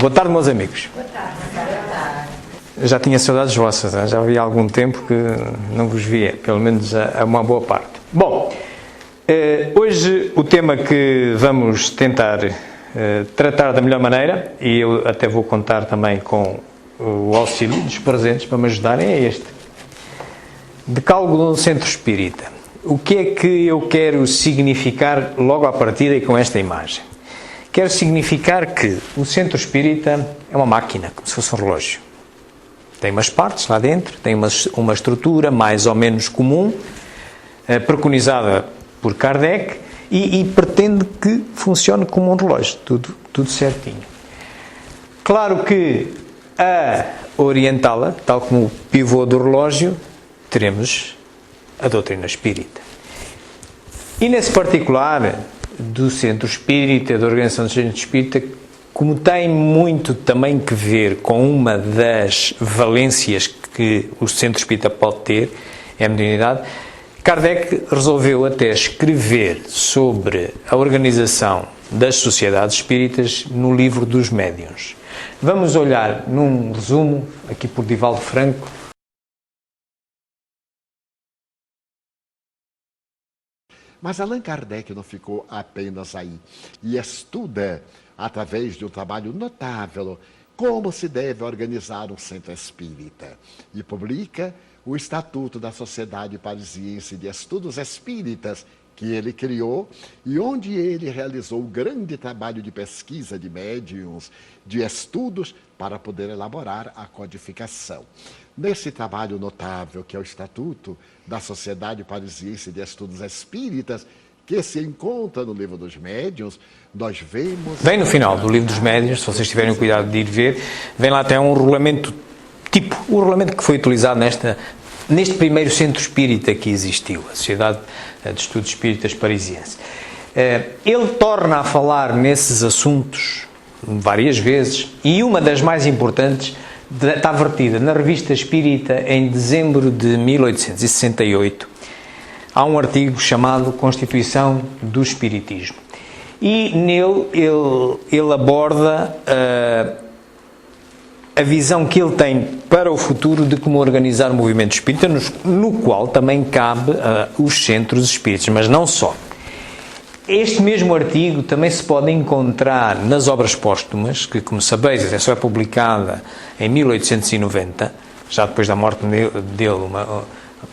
Boa tarde, meus amigos. Boa tarde. Boa tarde. Já tinha saudades vossas, já havia algum tempo que não vos via, pelo menos a uma boa parte. Bom, hoje o tema que vamos tentar tratar da melhor maneira, e eu até vou contar também com o auxílio dos presentes para me ajudarem, é este. Decálogo de um centro espírita. O que é que eu quero significar logo à partida e com esta imagem? Quero significar que o centro espírita é uma máquina, como se fosse um relógio. Tem umas partes lá dentro, tem uma estrutura mais ou menos comum, preconizada por Kardec, e pretende que funcione como um relógio, tudo certinho. Claro que a orientá-la, tal como o pivô do relógio, teremos a doutrina espírita. E nesse particular do centro espírita, da organização do centro espírita, como tem muito também que ver com uma das valências que o centro espírita pode ter, é a mediunidade, Kardec resolveu até escrever sobre a organização das sociedades espíritas no livro dos médiuns. Vamos olhar num resumo, aqui por Divaldo Franco. Mas Allan Kardec não ficou apenas aí e estuda, através de um trabalho notável, como se deve organizar um centro espírita. E publica o Estatuto da Sociedade Parisiense de Estudos Espíritas, que ele criou e onde ele realizou um grande trabalho de pesquisa de médiuns, de estudos, para poder elaborar a codificação. Nesse trabalho notável, que é o Estatuto da Sociedade Parisiense de Estudos Espíritas, que se encontra no Livro dos Médiuns, nós vemos... Vem no final do Livro dos Médiuns, se vocês tiverem o cuidado de ir ver, vem lá até um regulamento tipo, o regulamento que foi utilizado neste primeiro centro espírita que existiu, a Sociedade de Estudos Espíritas Parisiense. Ele torna a falar nesses assuntos várias vezes, e uma das mais importantes está vertida na Revista Espírita em dezembro de 1868. Há um artigo chamado Constituição do Espiritismo. E nele ele aborda a visão que ele tem para o futuro de como organizar o movimento espírita, no qual também cabe os centros espíritas, mas não só. Este mesmo artigo também se pode encontrar nas obras póstumas, que, como sabeis, essa é publicada em 1890, já depois da morte dele,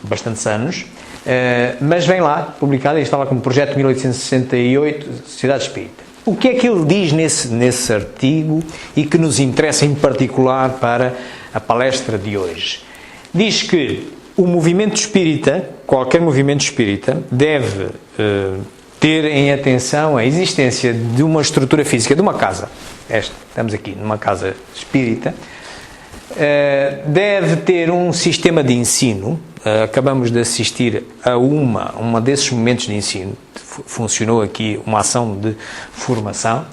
bastantes anos, mas vem lá, publicada, e está lá como projeto de 1868, Sociedade Espírita. O que é que ele diz nesse artigo e que nos interessa em particular para a palestra de hoje? Diz que o movimento espírita, qualquer movimento espírita, deve ter em atenção a existência de uma estrutura física, de uma casa. Estamos aqui numa casa espírita. Deve ter um sistema de ensino. Acabamos de assistir a uma desses momentos de ensino. Funcionou aqui uma ação de formação.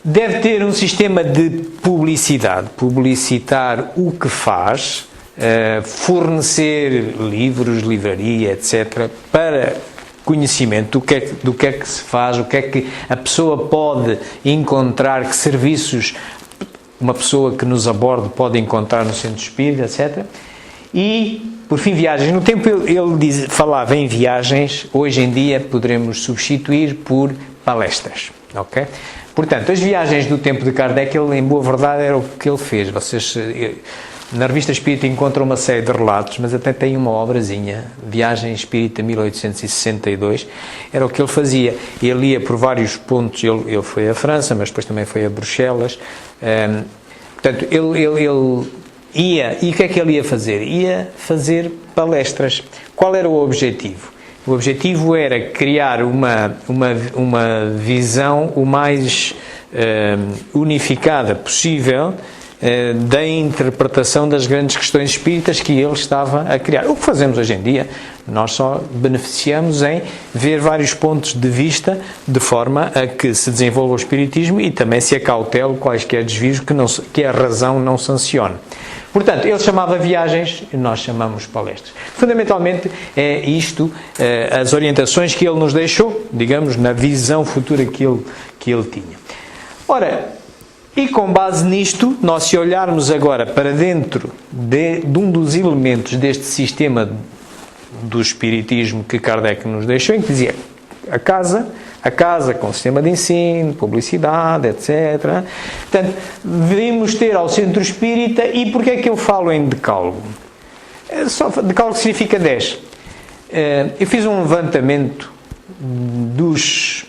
Deve ter um sistema de publicidade, publicitar o que faz, fornecer livros, livraria, etc., para conhecimento do que é que se faz, o que é que a pessoa pode encontrar, que serviços uma pessoa que nos aborde pode encontrar no centro espírita, etc. E, por fim, viagens. No tempo ele falava em viagens, hoje em dia poderemos substituir por palestras, ok? Portanto, as viagens do tempo de Kardec, ele, em boa verdade, era o que ele fez. Vocês, na Revista Espírita, encontram uma série de relatos, mas até tem uma obrazinha, Viagem Espírita 1862, era o que ele fazia. Ele ia por vários pontos, ele foi a França, mas depois também foi a Bruxelas. Portanto, ele ia, e o que é que ele ia fazer? Ia fazer palestras. Qual era o objetivo? O objetivo era criar uma visão o mais unificada possível da interpretação das grandes questões espíritas que ele estava a criar. O que fazemos hoje em dia, nós só beneficiamos em ver vários pontos de vista de forma a que se desenvolva o espiritismo e também se acautele quaisquer desvios que a razão não sancione. Portanto, ele chamava viagens e nós chamamos palestras. Fundamentalmente é isto, as orientações que ele nos deixou, digamos, na visão futura que ele tinha. Ora, E com base nisto, nós se olharmos agora para dentro de um dos elementos deste sistema do espiritismo que Kardec nos deixou, em que dizia a casa com sistema de ensino, publicidade, etc. Portanto, devemos ter ao centro espírita. E porquê é que eu falo em decálogo? Decálogo significa 10. Eu fiz um levantamento dos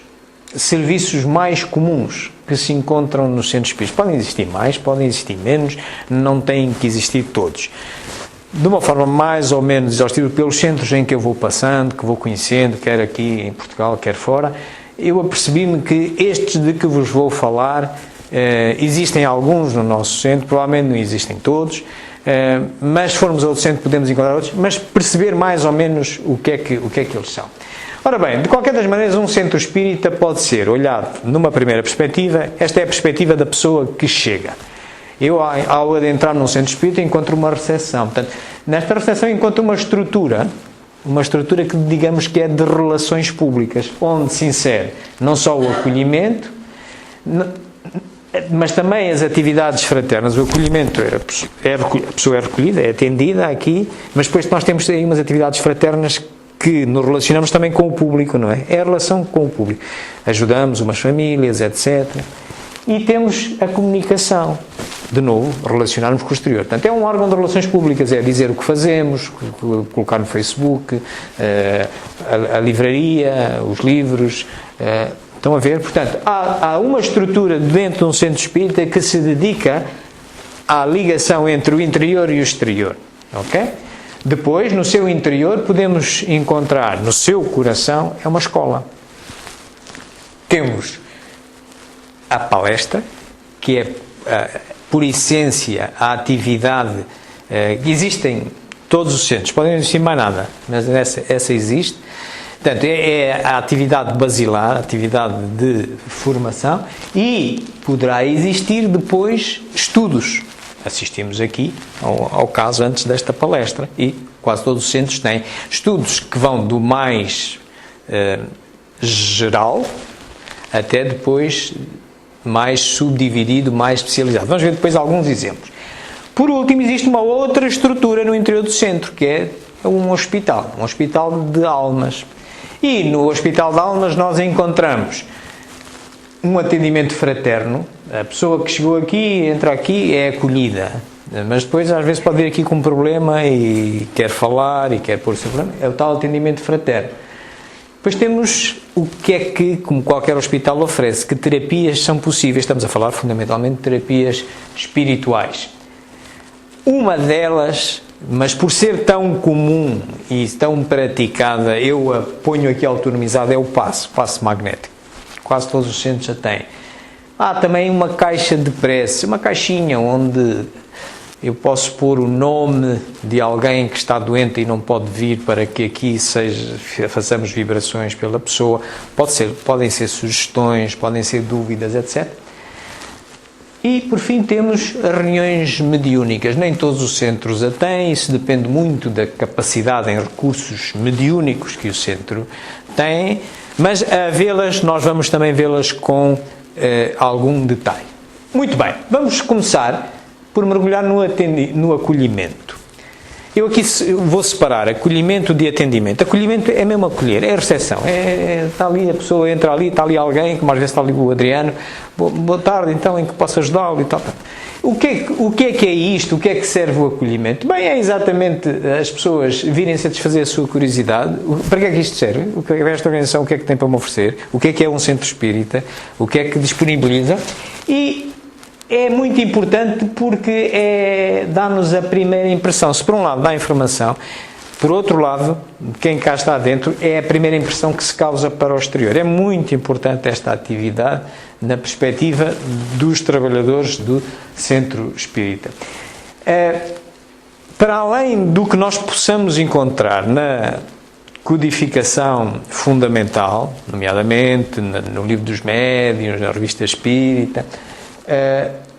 serviços mais comuns que se encontram nos centros espíritas. Podem existir mais, podem existir menos, não têm que existir todos. De uma forma mais ou menos exaustiva, pelos centros em que eu vou passando, que vou conhecendo, quer aqui em Portugal, quer fora, eu apercebi-me que estes de que vos vou falar, existem alguns no nosso centro, provavelmente não existem todos, mas se formos a outro centro podemos encontrar outros, mas perceber mais ou menos o que é que eles são. Ora bem, de qualquer das maneiras, um centro espírita pode ser olhado numa primeira perspectiva. Esta é a perspectiva da pessoa que chega. Eu, ao adentrar num centro espírita, encontro uma recepção. Portanto, nesta recepção encontro uma estrutura que digamos que é de relações públicas, onde se insere não só o acolhimento, mas também as atividades fraternas. O acolhimento, a pessoa é recolhida, é atendida aqui, mas depois nós temos aí umas atividades fraternas que nos relacionamos também com o público, não é? É a relação com o público. Ajudamos umas famílias, etc. E temos a comunicação. De novo, relacionarmos com o exterior. Portanto, é um órgão de relações públicas, é dizer o que fazemos, colocar no Facebook, a livraria, os livros. Estão a ver? Portanto, há uma estrutura dentro de um centro espírita que se dedica à ligação entre o interior e o exterior. Ok? Depois, no seu interior, podemos encontrar, no seu coração, é uma escola. Temos a palestra, que é, por essência, a atividade que existe em todos os centros. Podem não existir mais nada, mas essa existe. Portanto, é a atividade basilar, a atividade de formação, e poderá existir depois estudos. Assistimos aqui ao caso antes desta palestra, e quase todos os centros têm estudos que vão do mais geral até depois mais subdividido, mais especializado. Vamos ver depois alguns exemplos. Por último, existe uma outra estrutura no interior do centro, que é um hospital de almas. E no hospital de almas nós encontramos um atendimento fraterno. A pessoa que chegou aqui, entra aqui, é acolhida, mas depois às vezes pode vir aqui com um problema e quer falar e quer pôr o seu problema. É o tal atendimento fraterno. Depois temos o que é que, como qualquer hospital oferece, que terapias são possíveis. Estamos a falar fundamentalmente de terapias espirituais. Uma delas, mas por ser tão comum e tão praticada, eu a ponho aqui autonomizada, é o passe magnético. Quase todos os centros já têm. Há também uma caixa de prece, uma caixinha onde eu posso pôr o nome de alguém que está doente e não pode vir, para que aqui façamos vibrações pela pessoa. Podem ser sugestões, podem ser dúvidas, etc. E, por fim, temos as reuniões mediúnicas. Nem todos os centros a têm, isso depende muito da capacidade em recursos mediúnicos que o centro tem, mas a vê-las, nós vamos também vê-las com algum detalhe. Muito bem, vamos começar por mergulhar no acolhimento. Eu aqui vou separar acolhimento de atendimento. Acolhimento é mesmo acolher, é a recepção. Está ali a pessoa, entra ali, está ali alguém, como às vezes está ali o Adriano. Boa tarde, então, em que posso ajudá-lo e tal. O que é isto? O que é que serve o acolhimento? Bem, é exatamente as pessoas virem satisfazer a sua curiosidade. Para que é que isto serve? O que é que esta organização, o que é que tem para me oferecer? O que é um centro espírita? O que é que disponibiliza? E é muito importante porque dá-nos a primeira impressão. Se por um lado dá informação, por outro lado, quem cá está dentro, é a primeira impressão que se causa para o exterior. É muito importante esta atividade na perspectiva dos trabalhadores do centro espírita. Para além do que nós possamos encontrar na codificação fundamental, nomeadamente no Livro dos Médiuns, na Revista Espírita,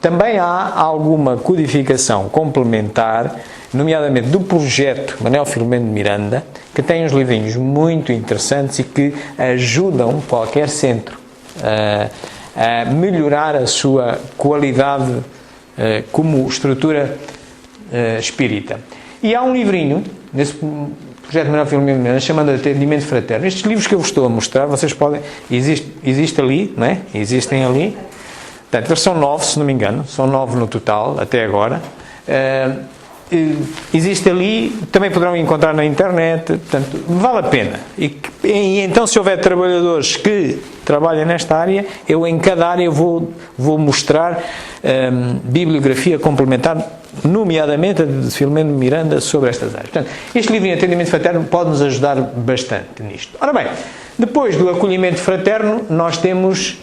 também há alguma codificação complementar, nomeadamente do projeto Manuel Filomeno de Miranda, que tem uns livrinhos muito interessantes e que ajudam qualquer centro melhorar a sua qualidade como estrutura espírita. E há um livrinho, nesse projeto Manuel Filomeno Miranda, chamado Atendimento Fraterno. Estes livros que eu vos estou a mostrar, vocês podem... Existe ali, não é? Existem ali. Portanto, eles são 9, se não me engano. São 9 no total, até agora. Existe ali, também poderão encontrar na internet, portanto, vale a pena. E então, se houver trabalhadores que trabalham nesta área, eu em cada área vou mostrar bibliografia complementar, nomeadamente a de Filomeno Miranda, sobre estas áreas. Portanto, este livro de Atendimento Fraterno pode nos ajudar bastante nisto. Ora bem, depois do acolhimento fraterno, nós temos...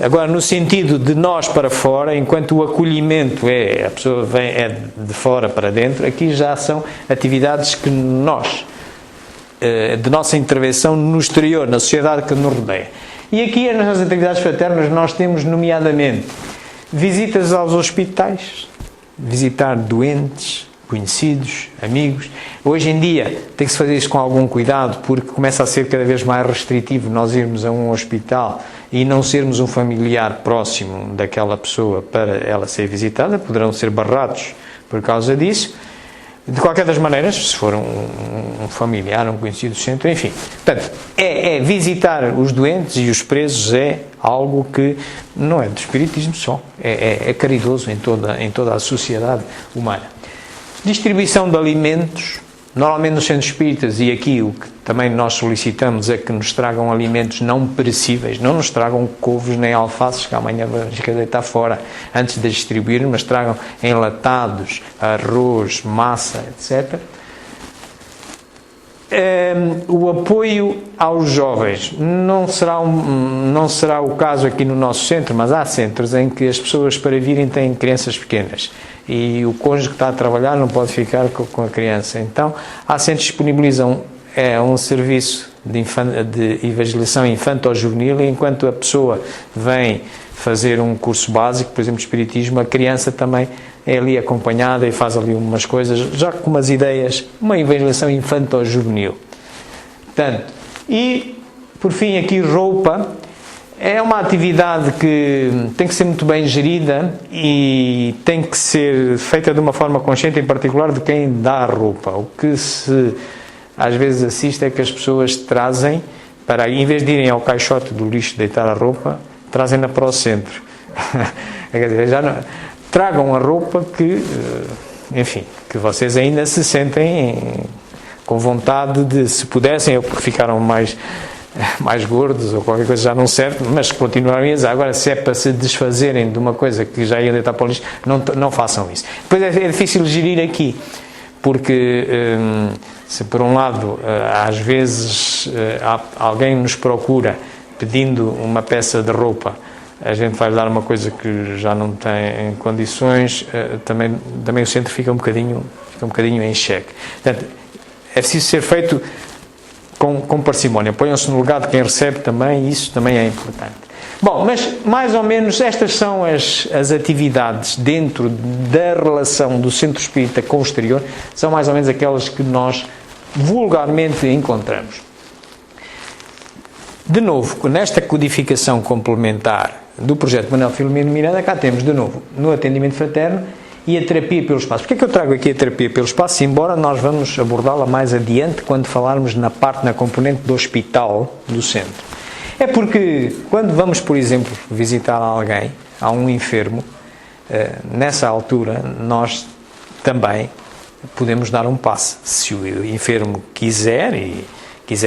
Agora, no sentido de nós para fora, enquanto o acolhimento a pessoa vem de fora para dentro, aqui já são atividades que nós, de nossa intervenção no exterior, na sociedade que nos rodeia. E aqui, nas atividades fraternas, nós temos, nomeadamente, visitas aos hospitais, visitar doentes, conhecidos, amigos. Hoje em dia tem que se fazer isso com algum cuidado, porque começa a ser cada vez mais restritivo nós irmos a um hospital e não sermos um familiar próximo daquela pessoa para ela ser visitada. Poderão ser barrados por causa disso. De qualquer das maneiras, se for um familiar, um conhecido do centro, enfim. Portanto, visitar os doentes e os presos é algo que não é do espiritismo só, é caridoso em toda a sociedade humana. Distribuição de alimentos, normalmente nos centros espíritas, e aqui o que também nós solicitamos é que nos tragam alimentos não perecíveis, não nos tragam couves nem alfaces, que amanhã vamos deitar fora antes de distribuir, mas tragam enlatados, arroz, massa, etc. O apoio aos jovens não será o caso aqui no nosso centro, mas há centros em que as pessoas para virem têm crianças pequenas e o cônjuge que está a trabalhar não pode ficar com a criança. Então, há centros que disponibilizam um serviço de evangelização infanto-juvenil, e enquanto a pessoa vem fazer um curso básico, por exemplo, de espiritismo, a criança também é ali acompanhada e faz ali umas coisas, já com umas ideias, uma evangelização infanto-juvenil. Portanto, e, por fim, aqui roupa. É uma atividade que tem que ser muito bem gerida e tem que ser feita de uma forma consciente, em particular de quem dá a roupa. O que se às vezes assiste é que as pessoas trazem, em vez de irem ao caixote do lixo deitar a roupa, trazem-na para o centro. Quer dizer, tragam a roupa que, enfim, que vocês ainda se sentem com vontade de, se pudessem, ou porque ficaram mais gordos ou qualquer coisa já não serve, mas continuarem a usar. Agora, se é para se desfazerem de uma coisa que já ia deitar para o lixo, não façam isso. Depois é difícil gerir aqui, porque se por um lado às vezes alguém nos procura pedindo uma peça de roupa, a gente vai dar uma coisa que já não tem condições, também o centro fica um bocadinho em xeque. Portanto, é preciso ser feito com parcimónia. Ponham-se no lugar de quem recebe também, isso também é importante. Bom, mas mais ou menos estas são as atividades dentro da relação do centro espírita com o exterior, são mais ou menos aquelas que nós vulgarmente encontramos. De novo, nesta codificação complementar do projeto Manuel Filomeno Miranda, cá temos de novo no atendimento fraterno e a terapia pelo espaço. Porquê é que eu trago aqui a terapia pelo espaço, embora nós vamos abordá-la mais adiante quando falarmos na componente do hospital do centro? É porque quando vamos, por exemplo, visitar alguém, a um enfermo, nessa altura nós também podemos dar um passe, se o enfermo quiser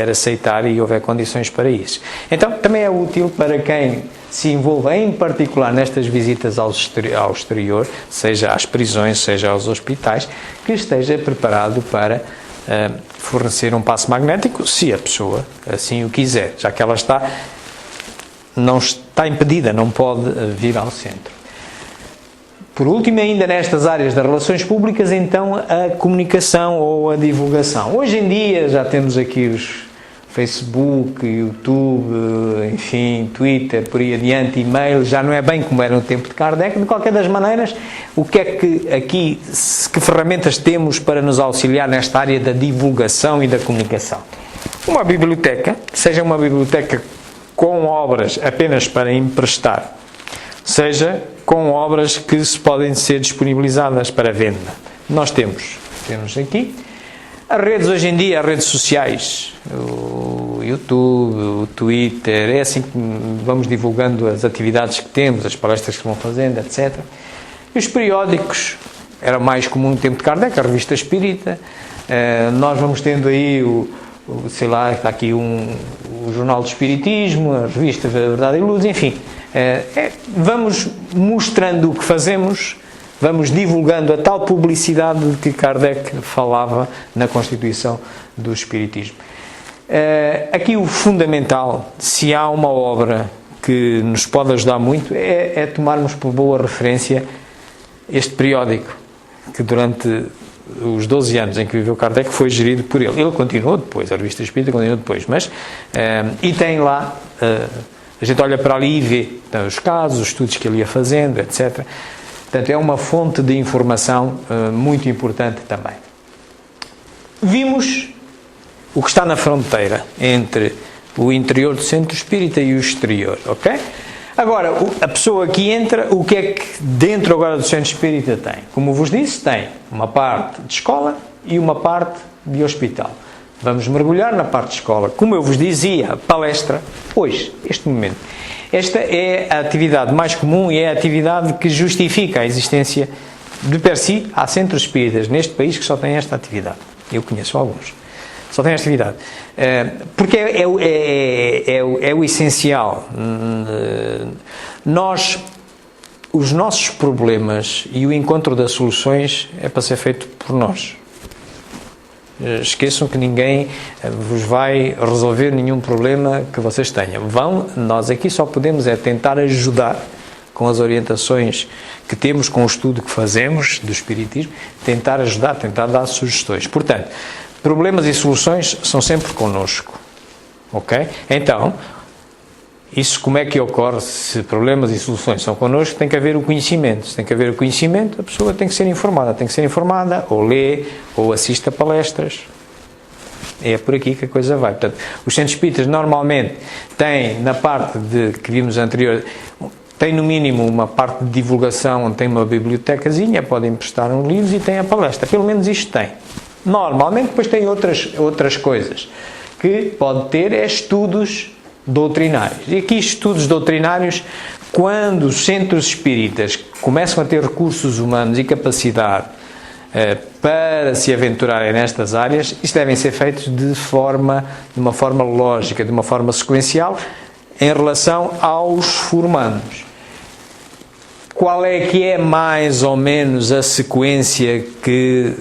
aceitar e houver condições para isso. Então, também é útil para quem se envolve em particular nestas visitas ao exterior, seja às prisões, seja aos hospitais, que esteja preparado para fornecer um passe magnético, se a pessoa assim o quiser, já que ela não está impedida, não pode vir ao centro. Por último, ainda nestas áreas das relações públicas, então, a comunicação ou a divulgação. Hoje em dia já temos aqui os Facebook, YouTube, enfim, Twitter, por aí adiante, e-mail, já não é bem como era no tempo de Kardec. De qualquer das maneiras, o que é que aqui, que ferramentas temos para nos auxiliar nesta área da divulgação e da comunicação? Uma biblioteca, seja uma biblioteca com obras apenas para emprestar seja com obras que se podem ser disponibilizadas para venda. Nós temos aqui as redes hoje em dia, as redes sociais, o YouTube, o Twitter, é assim que vamos divulgando as atividades que temos, as palestras que vão fazendo, etc. E os periódicos, era mais comum no tempo de Kardec, a Revista Espírita. Nós vamos tendo aí sei lá, está aqui o Jornal do Espiritismo, a Revista Verdade e Luz, enfim. Vamos mostrando o que fazemos, vamos divulgando a tal publicidade de que Kardec falava na constituição do Espiritismo. Aqui o fundamental, se há uma obra que nos pode ajudar muito, é tomarmos por boa referência este periódico, que durante os 12 anos em que viveu Kardec foi gerido por ele. Ele continuou depois, a Revista Espírita continuou depois, mas e tem lá, a gente olha para ali e vê os casos, os estudos que ele ia fazendo, etc. Portanto, é uma fonte de informação muito importante também. Vimos o que está na fronteira entre o interior do centro espírita e o exterior, ok? Agora, a pessoa que entra, o que é que dentro agora do centro espírita tem? Como vos disse, tem uma parte de escola e uma parte de hospital. Vamos mergulhar na parte de escola. Como eu vos dizia, palestra, hoje, este momento. Esta é a atividade mais comum e é a atividade que justifica a existência de per si. Há centros espíritas neste país que só têm esta atividade. Eu conheço alguns. Só têm esta atividade. Porque é o essencial. Os nossos problemas e o encontro das soluções é para ser feito por nós. Esqueçam que ninguém vos vai resolver nenhum problema que vocês tenham. Nós aqui só podemos tentar ajudar com as orientações que temos, com o estudo que fazemos do Espiritismo, tentar ajudar, tentar dar sugestões. Portanto, problemas e soluções são sempre connosco. Ok? Então, isso como é que ocorre? Se problemas e soluções são connosco, tem que haver o conhecimento. Se tem que haver o conhecimento, a pessoa tem que ser informada. Tem que ser informada, ou lê, ou assiste a palestras. É por aqui que a coisa vai. Portanto, os centros espíritas normalmente têm, na parte que vimos anterior, tem no mínimo uma parte de divulgação, onde tem uma bibliotecazinha, podem emprestar uns livros e tem a palestra. Pelo menos isto tem. Normalmente depois tem outras coisas. Que pode ter estudos doutrinários. E aqui estudos doutrinários, quando os centros espíritas começam a ter recursos humanos e capacidade para se aventurarem nestas áreas, isto devem ser feitos de uma forma lógica, de uma forma sequencial, em relação aos formandos. Qual é que é mais ou menos a sequência que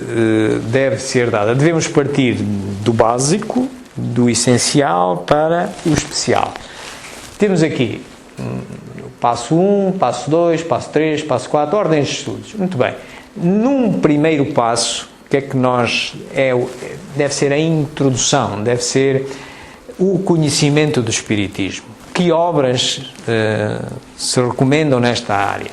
deve ser dada? Devemos partir do básico, do essencial para o especial. Temos aqui passo 1, passo 2, passo 3, passo 4, ordens de estudos. Muito bem. Num primeiro passo, o que é que deve ser a introdução, deve ser o conhecimento do Espiritismo. Que obras se recomendam nesta área?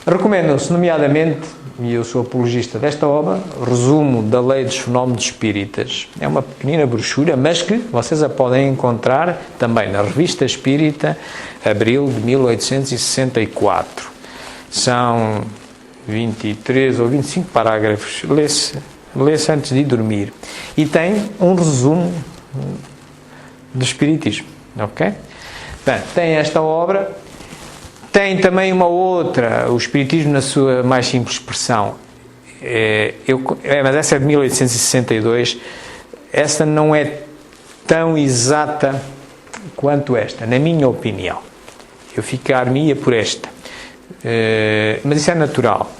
Recomendam-se, nomeadamente, e eu sou apologista desta obra, Resumo da Lei dos Fenómenos Espíritas. É uma pequenina brochura, mas que vocês a podem encontrar também na Revista Espírita, abril de 1864. São 23 ou 25 parágrafos, lê-se antes de dormir. E tem um resumo do Espiritismo, ok? Bem, tem esta obra, tem também uma outra, o Espiritismo na sua mais simples expressão, mas essa é de 1862, essa não é tão exata quanto esta, na minha opinião. Eu ficar-me-ia por esta. Mas isso é natural.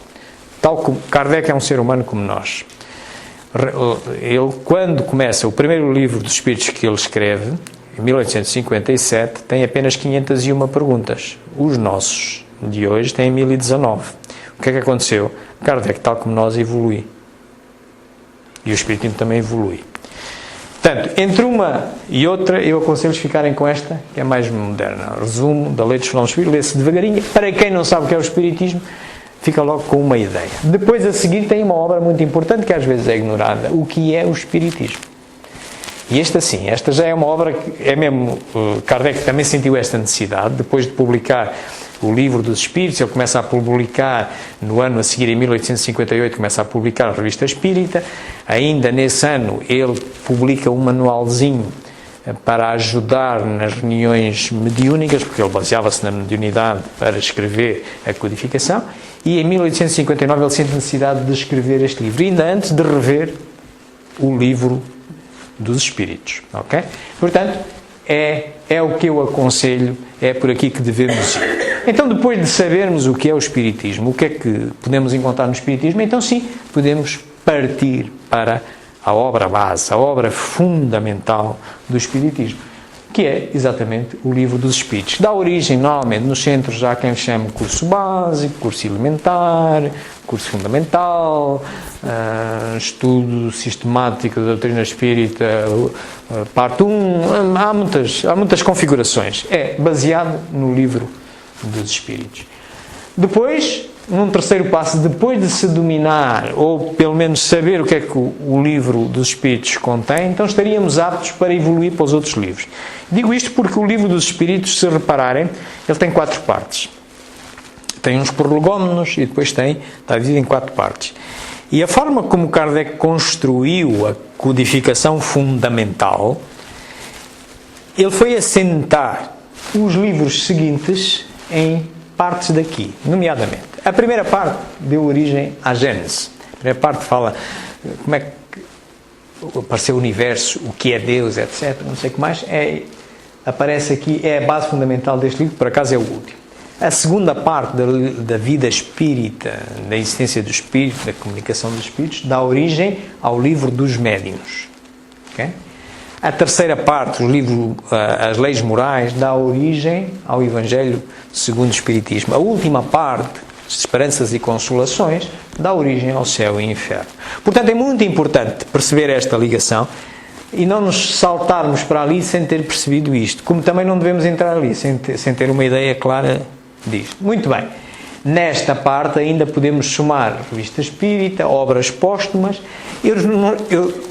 Tal como Kardec é um ser humano como nós. Ele, quando começa o primeiro livro dos Espíritos que ele escreve, em 1857, tem apenas 501 perguntas. Os nossos de hoje têm 1019. O que é que aconteceu? Kardec, tal como nós, evolui. E o Espiritismo também evolui. Portanto, entre uma e outra, eu aconselho-vos ficarem com esta, que é mais moderna. Resumo da Lei dos Fenómenos Espíritas, lê-se devagarinho. Para quem não sabe o que é o Espiritismo, fica logo com uma ideia. Depois, a seguir, tem uma obra muito importante, que às vezes é ignorada. O que é o Espiritismo? E esta já é uma obra que é mesmo, Kardec também sentiu esta necessidade, depois de publicar o Livro dos Espíritos. Ele começa a publicar, no ano a seguir, em 1858, começa a publicar a Revista Espírita. Ainda nesse ano, ele publica um manualzinho para ajudar nas reuniões mediúnicas, porque ele baseava-se na mediunidade para escrever a codificação, e em 1859 ele sente necessidade de escrever este livro, ainda antes de rever o Livro dos Espíritos, ok? Portanto, é o que eu aconselho, é por aqui que devemos ir. Então, depois de sabermos o que é o Espiritismo, o que é que podemos encontrar no Espiritismo, então sim, podemos partir para a obra base, a obra fundamental do Espiritismo, que é exatamente o Livro dos Espíritos, que dá origem, normalmente, nos centros já quem chama curso básico, curso elementar, curso fundamental, estudo sistemático da doutrina espírita, parte 1, há muitas configurações. É baseado no Livro dos Espíritos. Depois, num terceiro passo, depois de se dominar, ou pelo menos saber o que é que o Livro dos Espíritos contém, então estaríamos aptos para evoluir para os outros livros. Digo isto porque o Livro dos Espíritos, se repararem, ele tem 4 partes. Tem uns prolegómenos e depois está dividido em 4 partes. E a forma como Kardec construiu a codificação fundamental, ele foi assentar os livros seguintes em partes daqui, nomeadamente. A primeira parte deu origem à Gênese. A primeira parte fala como é que apareceu o universo, o que é Deus, etc. Não sei o que mais. Aparece aqui, é a base fundamental deste livro, por acaso é o último. A segunda parte da vida espírita, da existência do espírito, da comunicação dos espíritos, dá origem ao Livro dos Médiuns. Okay? A terceira parte, o livro As Leis Morais, dá origem ao Evangelho segundo o Espiritismo. A última parte, Esperanças e Consolações, dá origem ao céu e inferno. Portanto, é muito importante perceber esta ligação e não nos saltarmos para ali sem ter percebido isto. Como também não devemos entrar ali sem ter uma ideia clara disto. Muito bem. Nesta parte ainda podemos somar Revista Espírita, obras póstumas. Eu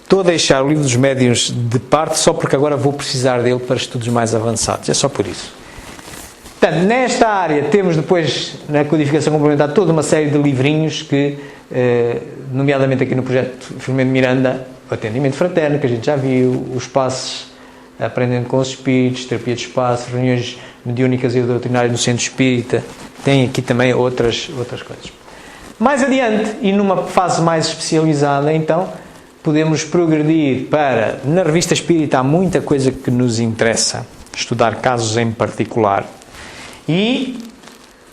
estou a deixar o Livro dos Médiuns de parte só porque agora vou precisar dele para estudos mais avançados. É só por isso. Portanto, nesta área temos depois, na codificação complementar, toda uma série de livrinhos que, nomeadamente aqui no projeto Filomeno Miranda, o Atendimento Fraterno, que a gente já viu, os passos Aprendendo com os Espíritos, Terapia de Espaço, reuniões mediúnicas e doutrinárias no Centro Espírita, tem aqui também outras coisas. Mais adiante, e numa fase mais especializada, então, podemos progredir para, na Revista Espírita há muita coisa que nos interessa, estudar casos em particular, e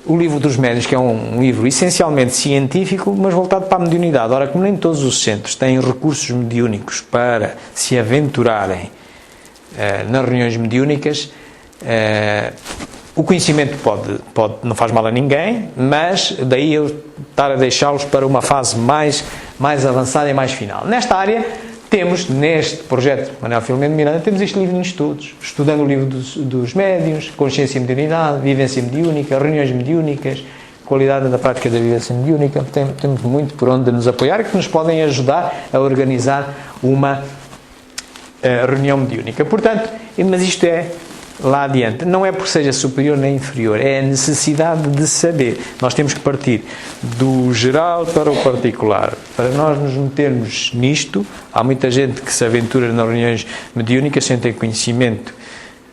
o Livro dos Médiuns, que é um livro essencialmente científico, mas voltado para a mediunidade. Ora, como nem todos os centros têm recursos mediúnicos para se aventurarem nas reuniões mediúnicas, o conhecimento não faz mal a ninguém, mas daí eu estar a deixá-los para uma fase mais avançada e mais final. Nesta área, temos, neste projeto Manuel Filomeno Miranda, temos este livro de estudos, estudando o Livro dos Médiuns, Consciência e Mediunidade, Vivência Mediúnica, Reuniões Mediúnicas, Qualidade da Prática da Vivência Mediúnica. Temos muito por onde nos apoiar e que nos podem ajudar a organizar uma reunião mediúnica. Portanto, mas isto é lá adiante. Não é porque seja superior nem inferior, é a necessidade de saber. Nós temos que partir do geral para o particular. Para nós nos metermos nisto, há muita gente que se aventura nas reuniões mediúnicas sem ter conhecimento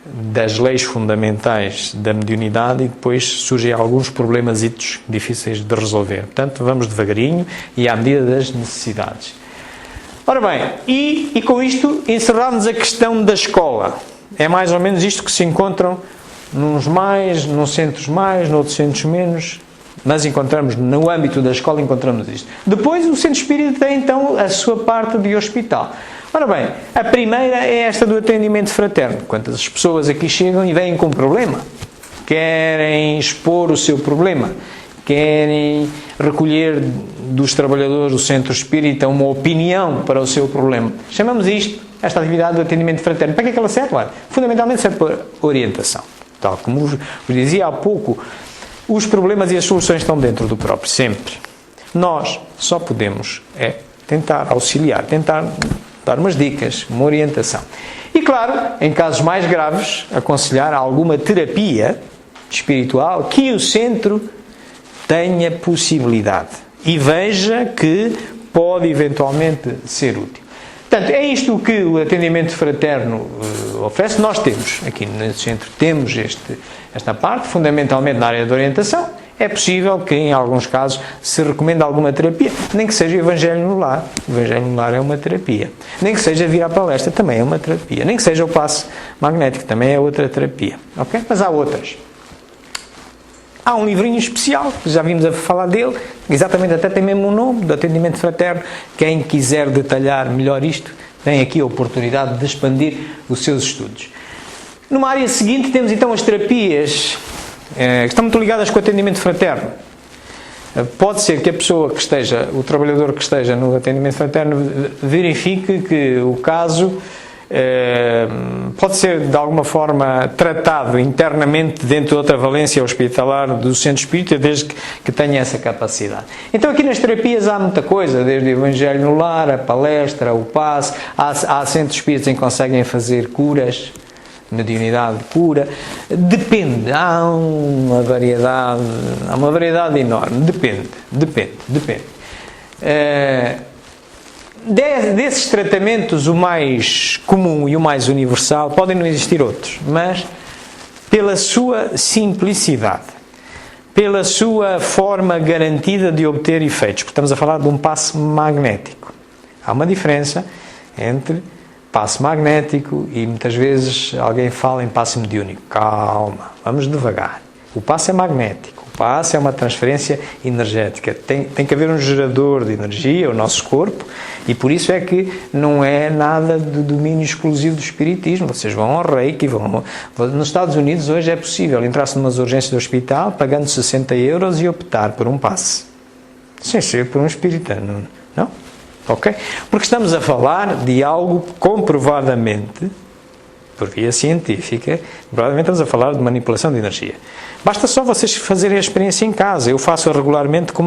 das leis fundamentais da mediunidade e depois surgem alguns problemazitos difíceis de resolver. Portanto, vamos devagarinho e à medida das necessidades. Ora bem, e com isto encerramos a questão da escola. É mais ou menos isto que se encontram nos centros mais, noutros centros menos, mas encontramos, no âmbito da escola, encontramos isto. Depois o Centro Espírita tem então a sua parte de hospital. Ora bem, a primeira é esta do atendimento fraterno. Quantas pessoas aqui chegam e vêm com um problema, querem expor o seu problema, querem recolher dos trabalhadores do Centro Espírita uma opinião para o seu problema. Chamamos esta atividade do atendimento fraterno. Para que é que ela serve? Fundamentalmente serve para orientação. Tal como vos dizia há pouco, os problemas e as soluções estão dentro do próprio, sempre. Nós só podemos tentar auxiliar, tentar dar umas dicas, uma orientação. E claro, em casos mais graves, aconselhar alguma terapia espiritual, que o centro tenha possibilidade e veja que pode eventualmente ser útil. Portanto, é isto que o atendimento fraterno oferece. Nós temos, aqui nesse centro, temos esta parte, fundamentalmente na área da orientação. É possível que, em alguns casos, se recomende alguma terapia, nem que seja o Evangelho no Lar. O Evangelho no Lar é uma terapia. Nem que seja vir à palestra, também é uma terapia. Nem que seja o passe magnético, também é outra terapia. Ok? Mas há outras. Há um livrinho especial, já vimos a falar dele, exatamente, até tem mesmo o nome, do atendimento fraterno. Quem quiser detalhar melhor isto, tem aqui a oportunidade de expandir os seus estudos. Numa área seguinte, temos então as terapias que estão muito ligadas com o atendimento fraterno. Pode ser que a pessoa que esteja, o trabalhador que esteja no atendimento fraterno, verifique que o caso pode ser de alguma forma tratado internamente dentro de outra valência hospitalar do centro espírita, desde que tenha essa capacidade. Então aqui nas terapias há muita coisa, desde o Evangelho no Lar, a palestra, o passe, há centros espíritas em que conseguem fazer curas, mediunidade pura, depende, há uma variedade enorme, depende. Desses tratamentos, o mais comum e o mais universal, podem não existir outros, mas pela sua simplicidade, pela sua forma garantida de obter efeitos, porque estamos a falar de um passe magnético. Há uma diferença entre passe magnético e muitas vezes alguém fala em passe mediúnico. Calma, vamos devagar. O passe é magnético, o passe é uma transferência energética. Tem que haver um gerador de energia, o nosso corpo, e por isso é que não é nada de domínio exclusivo do espiritismo. Vocês vão ao Reiki, nos Estados Unidos hoje é possível entrar-se numas urgências do hospital pagando 60 euros e optar por um passe. Sem ser por um espírita, não? Ok? Porque estamos a falar de algo comprovadamente, por via científica, provavelmente estamos a falar de manipulação de energia. Basta só vocês fazerem a experiência em casa. Eu faço regularmente com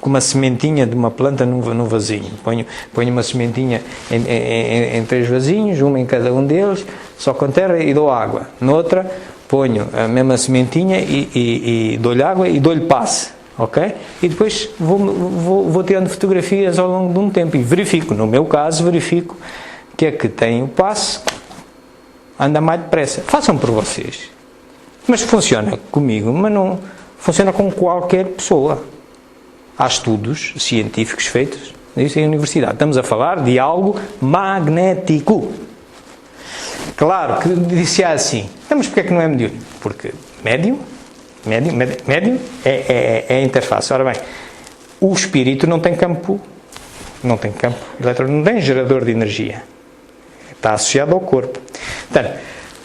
uma sementinha de uma planta no vasinho. Ponho uma sementinha em 3 vasinhos, uma em cada um deles, só com terra e dou água. Noutra, ponho a mesma sementinha e dou-lhe água e dou-lhe passe. Ok? E depois vou tirando fotografias ao longo de um tempo e verifico, no meu caso, verifico que é que tem o passe, anda mais depressa. Façam por vocês. Mas funciona comigo, mas não funciona com qualquer pessoa. Há estudos científicos feitos nisso em universidade. Estamos a falar de algo magnético. Claro que disse assim, mas porque é que não é mediúnico? Porque médium é a interface. Ora bem, o espírito não tem campo eletrónico, não tem gerador de energia. Está associado ao corpo. Portanto,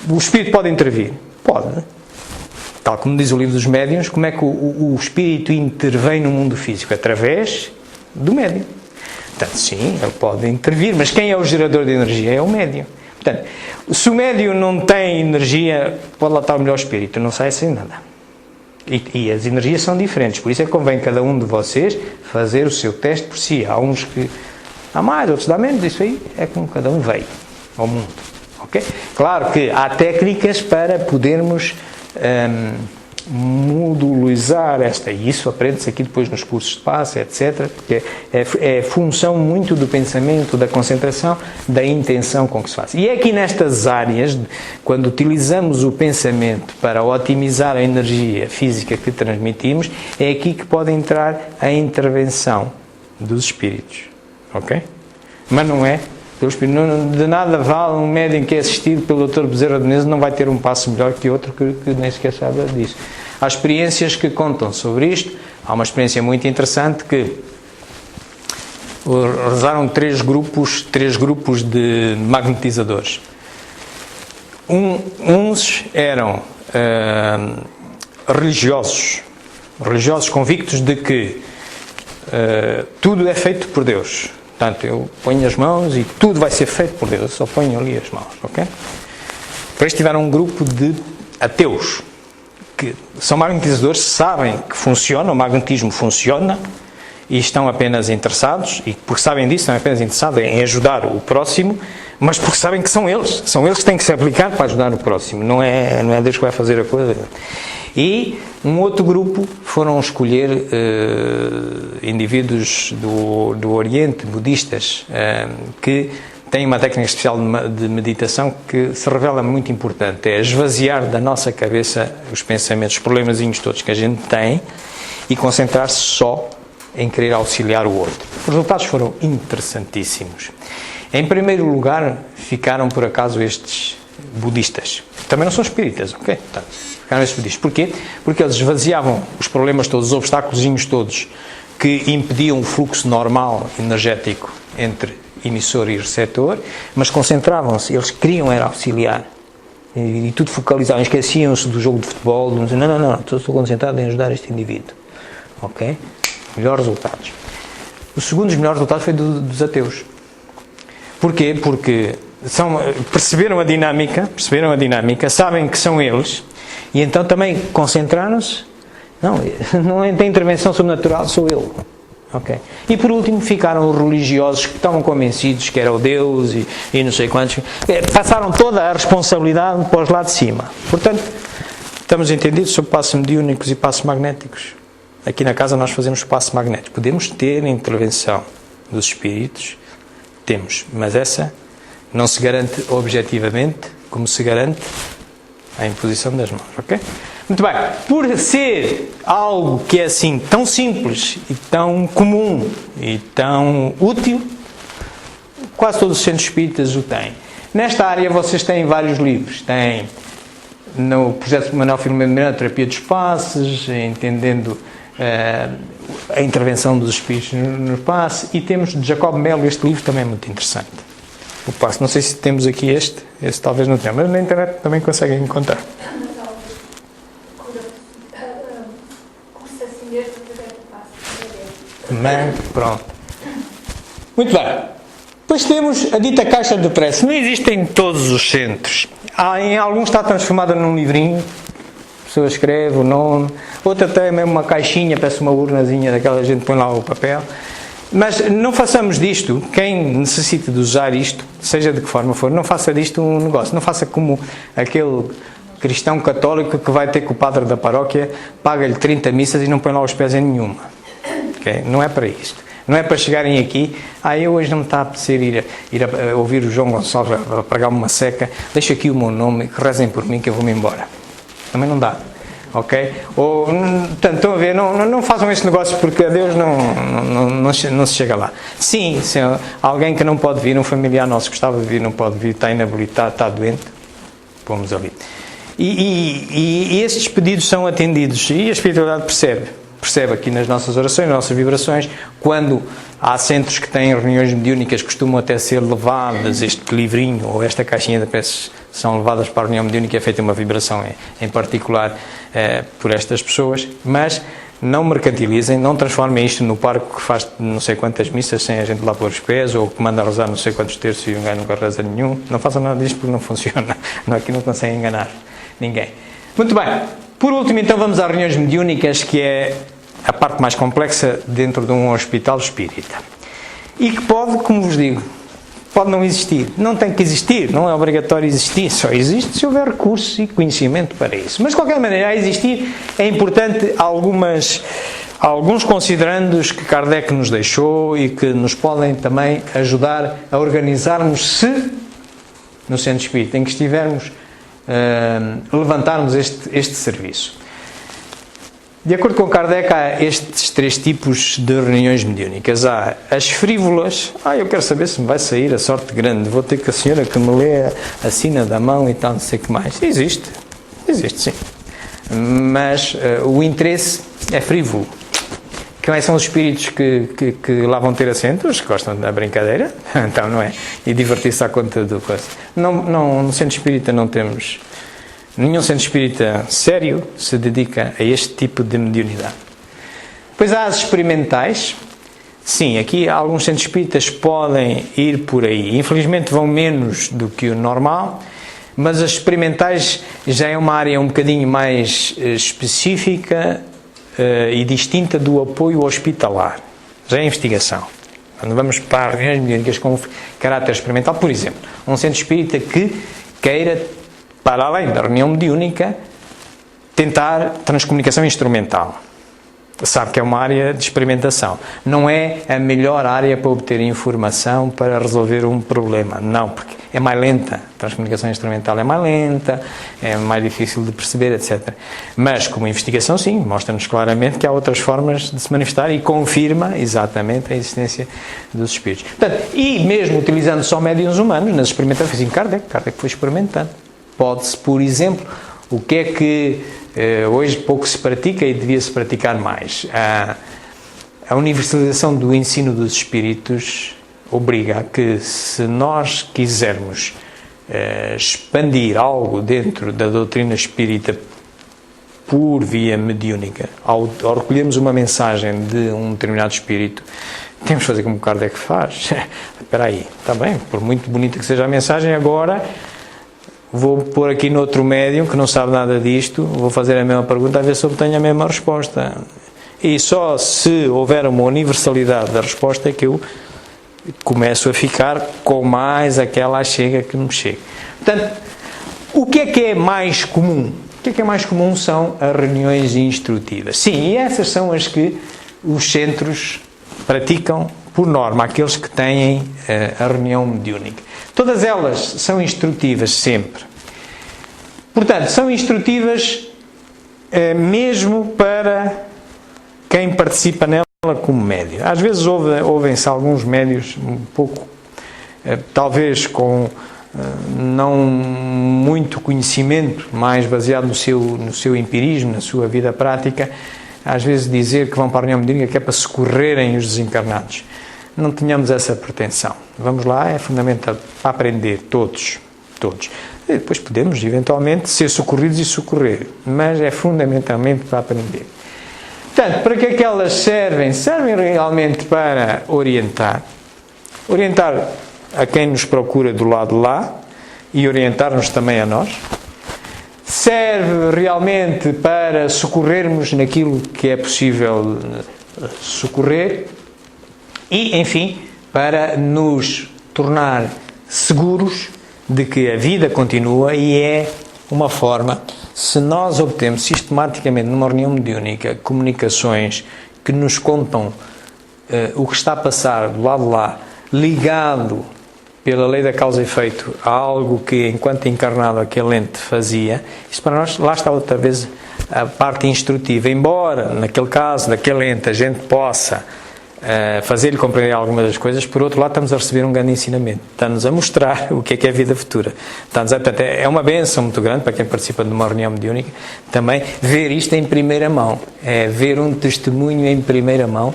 o espírito pode intervir? Pode. Tal como diz o livro dos médiuns, como é que o espírito intervém no mundo físico? Através do médium. Portanto, sim, ele pode intervir, mas quem é o gerador de energia? É o médium. Portanto, se o médium não tem energia, pode lá estar o melhor espírito, não sai sem nada. E as energias são diferentes, por isso é que convém cada um de vocês fazer o seu teste por si. Há uns que há mais, outros dá menos, isso aí é como cada um veio ao mundo. Okay? Claro que há técnicas para podermos modulizar e isso aprende-se aqui depois nos cursos de passe, etc., porque é função muito do pensamento, da concentração, da intenção com que se faz. E é aqui nestas áreas, quando utilizamos o pensamento para otimizar a energia física que transmitimos, é aqui que pode entrar a intervenção dos espíritos. Ok? Mas não é pelo espírito. De nada vale um médium que é assistido pelo Dr. Bezerra de Menezes, não vai ter um passo melhor que outro que nem sequer sabe disso. Há experiências que contam sobre isto. Há uma experiência muito interessante que realizaram três grupos de magnetizadores. Uns eram religiosos convictos de que tudo é feito por Deus. Portanto, eu ponho as mãos e tudo vai ser feito por Deus. Eu só ponho ali as mãos, ok? Depois tiveram um grupo de ateus, que são magnetizadores, sabem que funciona, o magnetismo funciona, e estão apenas interessados, e porque sabem disso, estão apenas interessados em ajudar o próximo, mas porque sabem que são eles que têm que se aplicar para ajudar o próximo, não é Deus que vai fazer a coisa. E um outro grupo foram escolher indivíduos do Oriente, budistas, que têm uma técnica especial de meditação que se revela muito importante. É esvaziar da nossa cabeça os pensamentos, os problemazinhos todos que a gente tem e concentrar-se só em querer auxiliar o outro. Os resultados foram interessantíssimos. Em primeiro lugar, ficaram por acaso estes budistas. Também não são espíritas, ok? Portanto, ficaram estes budistas. Porquê? Porque eles esvaziavam os problemas todos, os obstáculos todos que impediam o fluxo normal energético entre emissor e receptor, mas concentravam-se, eles queriam era auxiliar. E tudo focalizavam, esqueciam-se do jogo de futebol, não, estou concentrado em ajudar este indivíduo. Ok? Melhores resultados. O segundo dos melhores resultados foi dos ateus. Porquê? Porque perceberam a dinâmica, sabem que são eles, e então também concentraram-se. Não tem intervenção sobrenatural, sou eu. Okay. E por último ficaram os religiosos que estavam convencidos que era o Deus e não sei quantos. Passaram toda a responsabilidade para os lá de cima. Portanto, estamos entendidos sobre passos mediúnicos e passos magnéticos. Aqui na casa nós fazemos passos magnéticos. Podemos ter a intervenção dos espíritos, temos, mas essa não se garante objetivamente como se garante a imposição das mãos, ok? Muito bem, por ser algo que é assim tão simples e tão comum e tão útil, quase todos os centros espíritas o têm. Nesta área vocês têm vários livros, têm no projeto de Manuel Filomeno de Miranda, Terapia dos Passes, entendendo a intervenção dos espíritos no passe, e temos de Jacob Melo, este livro também é muito interessante. O passe, não sei se temos aqui esse talvez não tenha, mas na internet também conseguem encontrar. Pronto. Muito bem. Depois temos a dita caixa de prece. Não existe em todos os centros. Em alguns está transformada num livrinho. A pessoa escreve o nome. Outra tem mesmo uma caixinha, parece uma urnazinha daquela, a gente põe lá o papel. Mas não façamos disto, quem necessita de usar isto, seja de que forma for, não faça disto um negócio. Não faça como aquele cristão católico que vai ter com o padre da paróquia, paga-lhe 30 missas e não põe lá os pés em nenhuma. Okay? Não é para isto. Não é para chegarem aqui, eu hoje não me está a apetecer ir a ouvir o João Gonçalves a pregar-me uma seca, deixa aqui o meu nome, que rezem por mim que eu vou-me embora. Também não dá. Ok? Ou, portanto, estão a ver, não façam este negócio porque a Deus não se chega lá. Sim, se alguém que não pode vir, um familiar nosso que gostava de vir, não pode vir, está inabilitado, está doente, pomos ali. E esses pedidos são atendidos e a espiritualidade percebe aqui nas nossas orações, nas nossas vibrações, quando há centros que têm reuniões mediúnicas, costumam até ser levadas, este livrinho ou esta caixinha de peças são levadas para a reunião mediúnica, é feita uma vibração em particular por estas pessoas, mas não mercantilizem, não transformem isto no parque que faz não sei quantas missas sem a gente lá pôr os pés, ou que manda rezar não sei quantos terços e um gajo nunca reza nenhum. Não façam nada disto porque não funciona. Aqui não conseguem enganar ninguém. Muito bem. Por último, então, vamos às reuniões mediúnicas, que é a parte mais complexa dentro de um hospital espírita. E que pode, como vos digo, pode não existir. Não tem que existir, não é obrigatório existir. Só existe se houver recursos e conhecimento para isso. Mas, de qualquer maneira, a existir é importante alguns considerandos que Kardec nos deixou e que nos podem também ajudar a organizarmos-se no centro espírita em que estivermos, levantarmos este serviço. De acordo com Kardec, há estes 3 tipos de reuniões mediúnicas. Há as frívolas. Eu quero saber se me vai sair a sorte grande. Vou ter que a senhora que me lê a sina da mão e tal, não sei o que mais. Existe sim. Mas o interesse é frívolo. Quem são os espíritos que lá vão ter assento? Os que gostam da brincadeira. Então, não é? E divertir-se à conta do coisa. No centro espírita não temos... Nenhum centro espírita sério se dedica a este tipo de mediunidade. Depois há as experimentais. Sim, aqui alguns centros espíritas podem ir por aí. Infelizmente vão menos do que o normal, mas as experimentais já é uma área um bocadinho mais específica e distinta do apoio hospitalar. Já é investigação. Quando vamos para reuniões mediúnicas com caráter experimental, por exemplo, um centro espírita que queira, para além da reunião mediúnica, tentar transcomunicação instrumental. Sabe que é uma área de experimentação. Não é a melhor área para obter informação para resolver um problema. Não, porque é mais lenta. A transcomunicação instrumental é mais lenta, é mais difícil de perceber, etc. Mas, como investigação, sim, mostra-nos claramente que há outras formas de se manifestar e confirma exatamente a existência dos espíritos. Portanto, e mesmo utilizando só médiuns humanos, nas experimentações, em Kardec foi experimentando. Pode-se, por exemplo, o que é que hoje pouco se pratica e devia-se praticar mais? A universalização do ensino dos espíritos obriga a que, se nós quisermos expandir algo dentro da doutrina espírita por via mediúnica, ao recolhermos uma mensagem de um determinado espírito, temos de fazer como Kardec faz. Espera aí, está bem, por muito bonita que seja a mensagem, agora vou pôr aqui noutro médium que não sabe nada disto, vou fazer a mesma pergunta a ver se obtenho a mesma resposta. E só se houver uma universalidade da resposta é que eu começo a ficar com mais aquela chega que me chega. Portanto, o que é mais comum? O que é mais comum são as reuniões instrutivas. Sim, e essas são as que os centros praticam por norma, aqueles que têm a reunião mediúnica. Todas elas são instrutivas sempre. Portanto, são instrutivas mesmo para quem participa nela como médio. Às vezes ouvem-se alguns médios um pouco, talvez com não muito conhecimento, mais baseado no seu empirismo, na sua vida prática, às vezes dizer que vão para a reunião mediúnica que é para socorrerem os desencarnados. Não tenhamos essa pretensão. Vamos lá, é fundamental para aprender, todos. E depois podemos, eventualmente, ser socorridos e socorrer, mas é fundamentalmente para aprender. Portanto, para que é que elas servem? Servem realmente para orientar a quem nos procura do lado de lá e orientar-nos também a nós. Serve realmente para socorrermos naquilo que é possível socorrer e, enfim, para nos tornar seguros de que a vida continua e é uma forma, se nós obtemos sistematicamente numa reunião mediúnica comunicações que nos contam o que está a passar do lado de lá, ligado pela lei da causa e efeito a algo que, enquanto encarnado, aquele ente fazia, isto para nós, lá está outra vez a parte instrutiva. Embora, naquele caso, daquele ente, a gente possa fazer-lhe compreender algumas das coisas, por outro lado estamos a receber um grande ensinamento, está-nos a mostrar o que é a vida futura, portanto, é uma bênção muito grande para quem participa de uma reunião mediúnica também ver isto em primeira mão, é ver um testemunho em primeira mão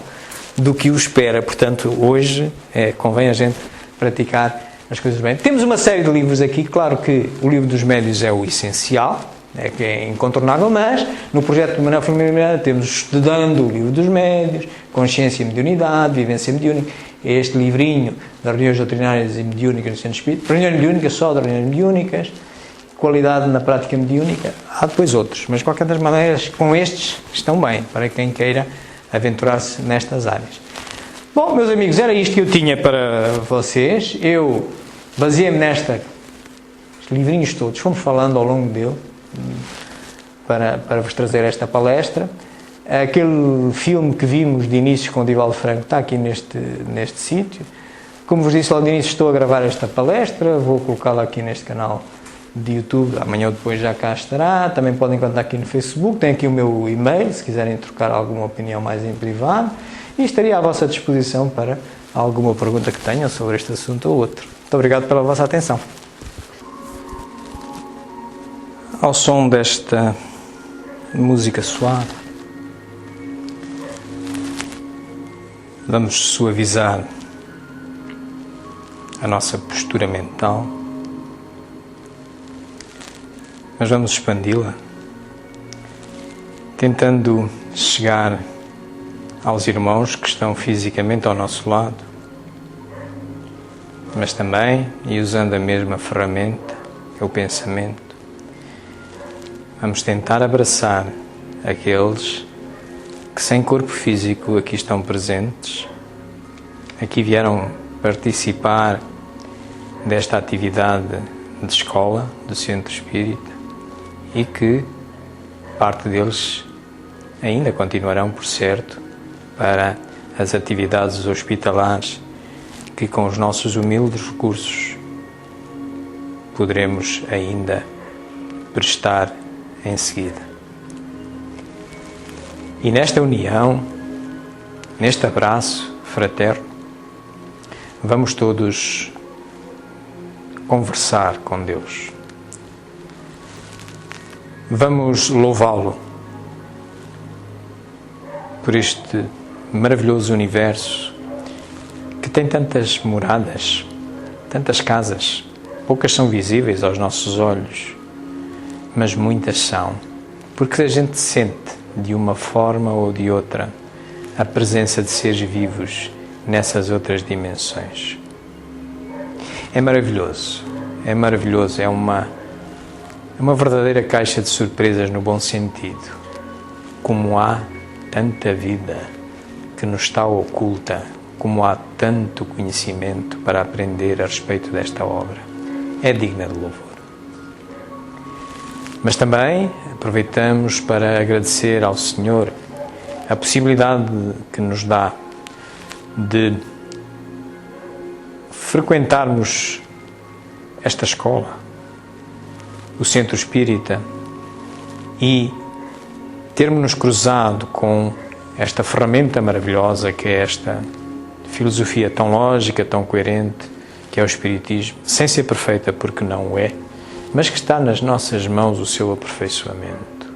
do que o espera. Portanto, hoje convém a gente praticar as coisas bem. Temos uma série de livros aqui, claro que o livro dos médios é o essencial, que é incontornável, mas no projeto de Manuel Firmino Miranda temos Estudando o Livro dos Médios, Consciência e Mediunidade, Vivência Mediúnica, este livrinho das reuniões doutrinárias e mediúnicas no Centro Espírita, reuniões mediúnicas só de reuniões mediúnicas, Qualidade na Prática Mediúnica, há depois outros, mas de qualquer das maneiras, com estes estão bem, para quem queira aventurar-se nestas áreas. Bom, meus amigos, era isto que eu tinha para vocês. Eu baseei-me nestes livrinhos todos, fomos falando ao longo dele, para vos trazer esta palestra. Aquele filme que vimos de início com o Divaldo Franco está aqui neste sítio. Como vos disse logo de início, estou a gravar esta palestra, vou colocá-la aqui neste canal de YouTube, amanhã ou depois já cá estará. Também podem encontrar aqui no Facebook, tem aqui o meu e-mail, se quiserem trocar alguma opinião mais em privado, e estaria à vossa disposição para alguma pergunta que tenham sobre este assunto ou outro. Muito obrigado pela vossa atenção. Ao som desta música suave, vamos suavizar a nossa postura mental, mas vamos expandi-la, tentando chegar aos irmãos que estão fisicamente ao nosso lado, mas também, e usando a mesma ferramenta, que é o pensamento, vamos tentar abraçar aqueles que sem corpo físico aqui estão presentes, aqui vieram participar desta atividade de escola, do Centro Espírita, e que parte deles ainda continuarão, por certo, para as atividades hospitalares que com os nossos humildes recursos poderemos ainda prestar em seguida. E nesta união, neste abraço fraterno, vamos todos conversar com Deus. Vamos louvá-lo por este maravilhoso universo que tem tantas moradas, tantas casas. Poucas são visíveis aos nossos olhos, mas muitas são, porque a gente sente de uma forma ou de outra a presença de seres vivos nessas outras dimensões. É maravilhoso, é uma verdadeira caixa de surpresas no bom sentido. Como há tanta vida que nos está oculta, como há tanto conhecimento para aprender a respeito desta obra. É digna de louvor. Mas também aproveitamos para agradecer ao Senhor a possibilidade que nos dá de frequentarmos esta escola, o Centro Espírita, e termos-nos cruzado com esta ferramenta maravilhosa que é esta filosofia tão lógica, tão coerente, que é o Espiritismo, sem ser perfeita porque não o é, mas que está nas nossas mãos o seu aperfeiçoamento.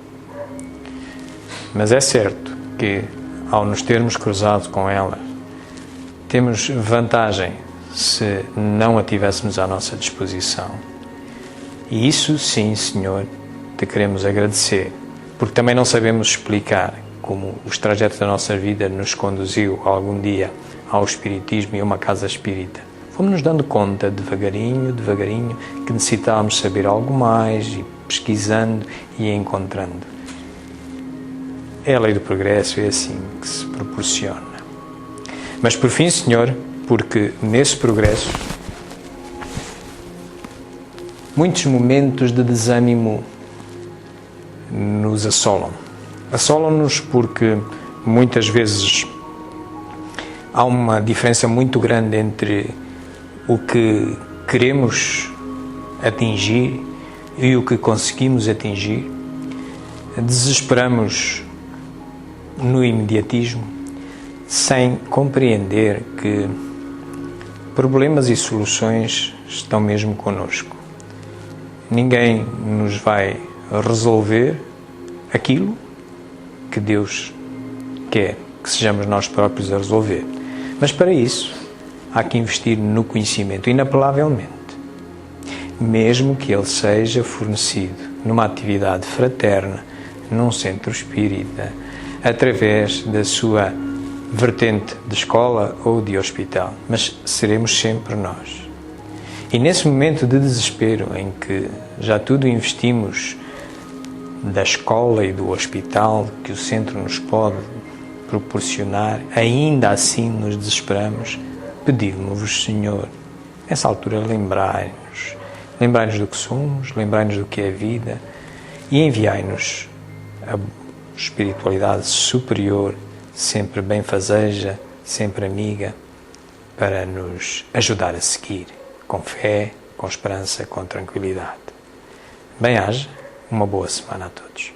Mas é certo que, ao nos termos cruzado com ela, temos vantagem se não a tivéssemos à nossa disposição. E isso, sim, Senhor, te queremos agradecer, porque também não sabemos explicar como os trajetos da nossa vida nos conduziu algum dia ao Espiritismo e a uma casa espírita. Fomos-nos dando conta, devagarinho, que necessitávamos saber algo mais, e pesquisando e encontrando. É a lei do progresso, é assim que se proporciona. Mas por fim, Senhor, porque nesse progresso muitos momentos de desânimo nos assolam. Assolam-nos porque muitas vezes há uma diferença muito grande entre o que queremos atingir e o que conseguimos atingir. Desesperamos no imediatismo, sem compreender que problemas e soluções estão mesmo connosco. Ninguém nos vai resolver aquilo que Deus quer que sejamos nós próprios a resolver. Mas para isso há que investir no conhecimento, inapelavelmente, mesmo que ele seja fornecido numa atividade fraterna, num centro espírita, através da sua vertente de escola ou de hospital, mas seremos sempre nós. E nesse momento de desespero em que já tudo investimos da escola e do hospital que o centro nos pode proporcionar, ainda assim nos desesperamos, pedimos-vos, Senhor, nessa altura lembrai-nos do que somos, lembrai-nos do que é a vida e enviai-nos a espiritualidade superior, sempre benfazeja, sempre amiga, para nos ajudar a seguir com fé, com esperança, com tranquilidade. Bem-aja, uma boa semana a todos.